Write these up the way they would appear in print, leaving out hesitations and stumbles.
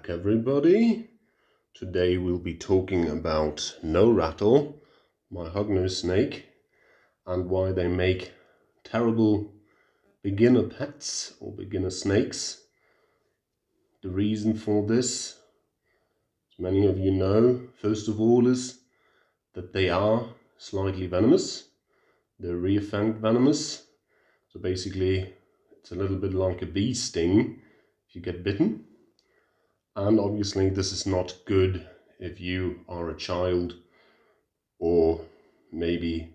back, everybody. Today we'll be talking about Norattle, my hognose snake, and why they make terrible beginner pets or beginner snakes. The reason for this, as many of you know, first of all, is that they are slightly venomous. They're rear-fanged venomous. So basically, it's a little bit like a bee sting if you get bitten. And obviously this is not good if you are a child or maybe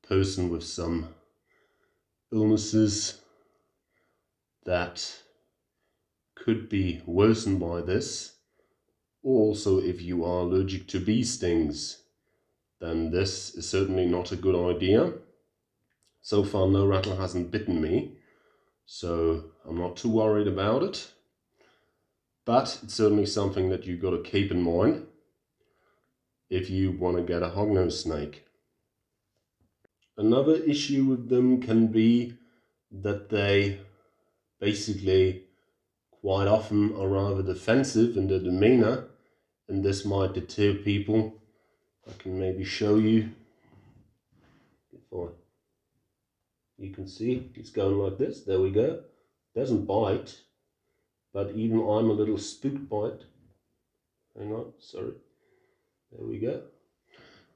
person with some illnesses that could be worsened by this. Also, if you are allergic to bee stings, then this is certainly not a good idea. So far Norattle hasn't bitten me, so I'm not too worried about it. But it's certainly something that you've got to keep in mind if you want to get a hognose snake. Another issue with them can be that they basically quite often are rather defensive in their demeanor, and this might deter people. I can maybe show you. Before you can see, it's going like this. There we go. Doesn't bite. But even I'm a little spooked by it. Hang on, sorry. There we go.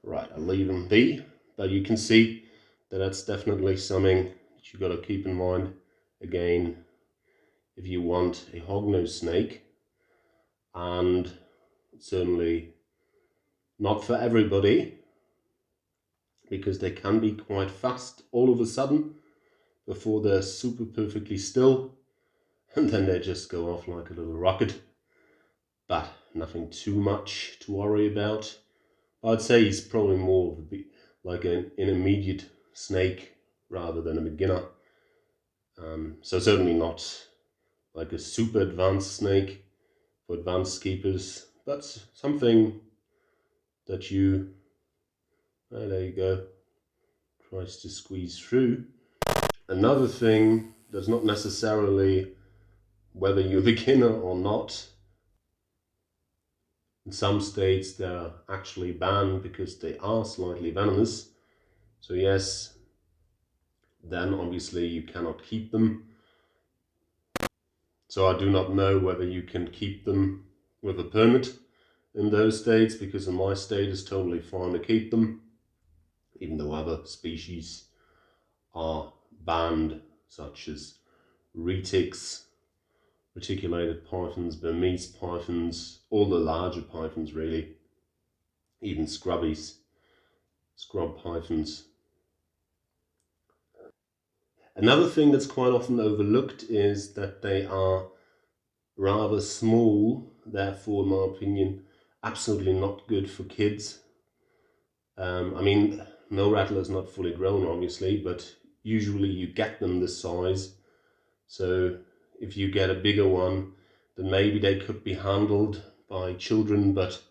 Right, I'll leave him be. But you can see that that's definitely something that you've got to keep in mind. Again, if you want a hognose snake, and certainly not for everybody, because they can be quite fast all of a sudden before they're super perfectly still. And then they just go off like a little rocket, but nothing too much to worry about. I'd say he's probably more of like an intermediate snake rather than a beginner. So certainly not like a super advanced snake for advanced keepers, but something that you, there you go, tries to squeeze through. Another thing that's not necessarily whether you're a beginner or not. In some states they're actually banned because they are slightly venomous. So yes, then obviously you cannot keep them. So I do not know whether you can keep them with a permit in those states, because in my state it's totally fine to keep them, even though other species are banned, such as retics, reticulated pythons, Burmese pythons, all the larger pythons really, even scrubbies, scrub pythons. Another thing that's quite often overlooked is that they are rather small, therefore in my opinion absolutely not good for kids. I mean, Norattle is not fully grown obviously, but usually you get them this size. So if you get a bigger one, then maybe they could be handled by children, but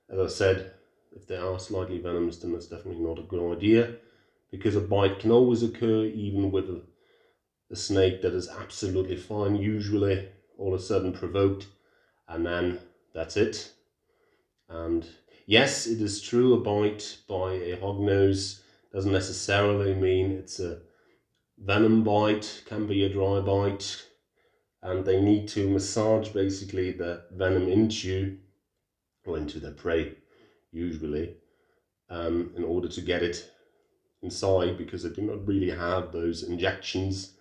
as I said, if they are slightly venomous, then that's definitely not a good idea, because a bite can always occur even with a snake that is absolutely fine, usually all of a sudden provoked, and then that's it. And yes, it is true, a bite by a hognose doesn't necessarily mean it's a venom bite, can be a dry bite, and they need to massage basically the venom into their prey usually, in order to get it inside, because they do not really have those injections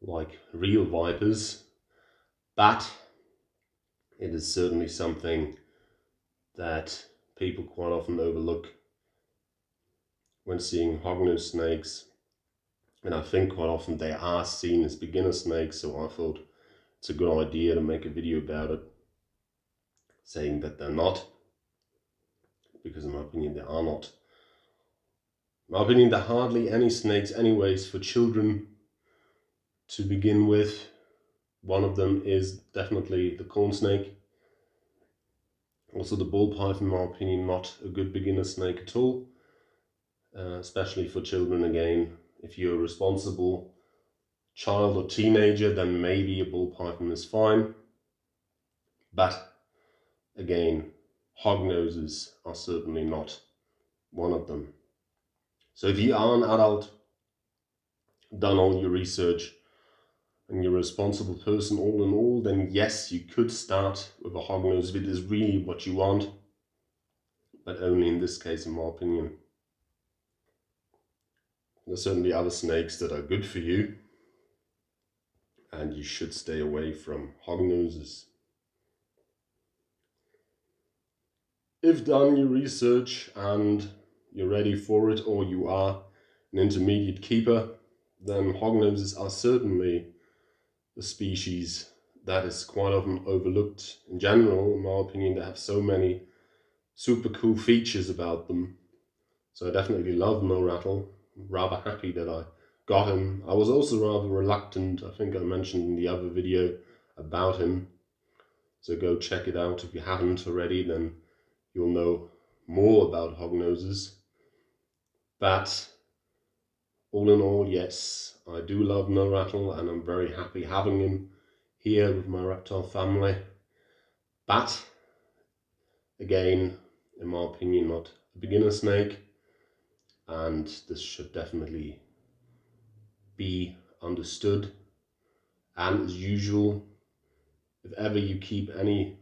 like real vipers. But it is certainly something that people quite often overlook when seeing hognose snakes, and I think quite often they are seen as beginner snakes, so I thought it's a good idea to make a video about it, saying that they're not, because in my opinion they are not. In my opinion, there are hardly any snakes anyways for children to begin with. One of them is definitely the corn snake. Also the ball python, in my opinion, not a good beginner snake at all, especially for children. Again, if you're a responsible child or teenager, then maybe a ball python is fine. But again, hognoses are certainly not one of them. So if you are an adult, done all your research, and you're a responsible person all in all, then yes, you could start with a hognose if it is really what you want, but only in this case, in my opinion. There's certainly other snakes that are good for you, and you should stay away from hognoses. If done your research and you're ready for it, or you are an intermediate keeper, then hognoses are certainly the species that is quite often overlooked in general. In my opinion, they have so many super cool features about them. So I definitely love Norattle. I'm rather happy that I got him. I was also rather reluctant. I think I mentioned in the other video about him. So go check it out if you haven't already, then you'll know more about hognoses. But all in all, yes, I do love Norattle, and I'm very happy having him here with my reptile family. But again, in my opinion, not a beginner snake, and this should definitely be understood. And as usual, if ever you keep any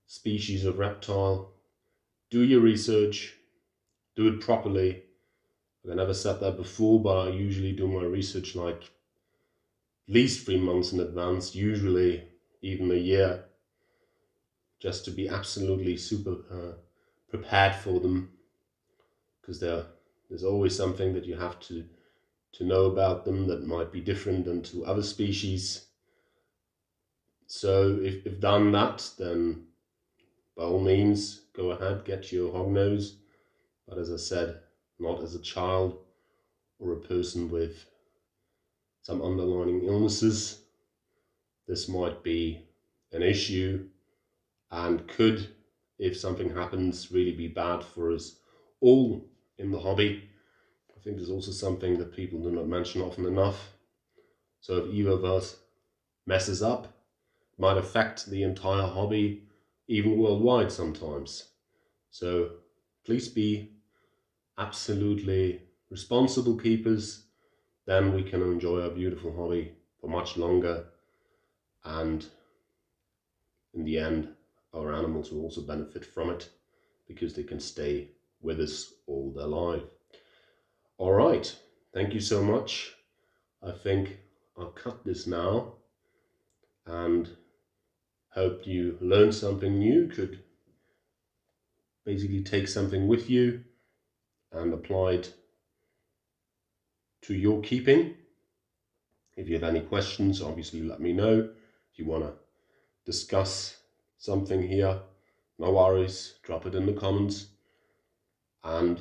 species of reptile, do your research, do it properly. I never said that before, but I usually do my research like at least 3 months in advance, usually even a year, just to be absolutely super prepared for them, because there's always something that you have to know about them that might be different than to other species. So if done that, then by all means, go ahead, get your hognose. But as I said, not as a child or a person with some underlying illnesses. This might be an issue and could, if something happens, really be bad for us all in the hobby. I think there's also something that people do not mention often enough. So if either of us messes up, it might affect the entire hobby, even worldwide sometimes. So please be absolutely responsible keepers, then we can enjoy our beautiful hobby for much longer, and in the end our animals will also benefit from it because they can stay with us all their life. All right, thank you so much. I think I'll cut this now and hope you learned something new, could basically take something with you and apply it to your keeping. If you have any questions, obviously let me know. If you want to discuss something here, no worries, drop it in the comments. And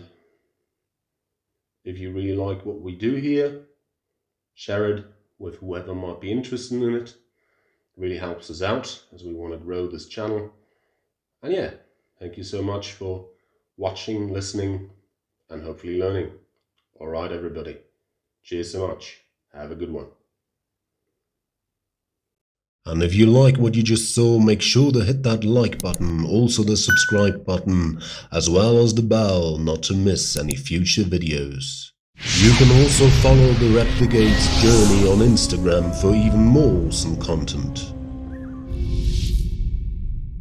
if you really like what we do here, share it with whoever might be interested in it. It really helps us out as we want to grow this channel. And yeah, thank you so much for watching, listening, and hopefully learning. All right, everybody. Cheers so much. Have a good one. And if you like what you just saw, make sure to hit that like button, also the subscribe button, as well as the bell not to miss any future videos. You can also follow the Replicate's journey on Instagram for even more awesome content.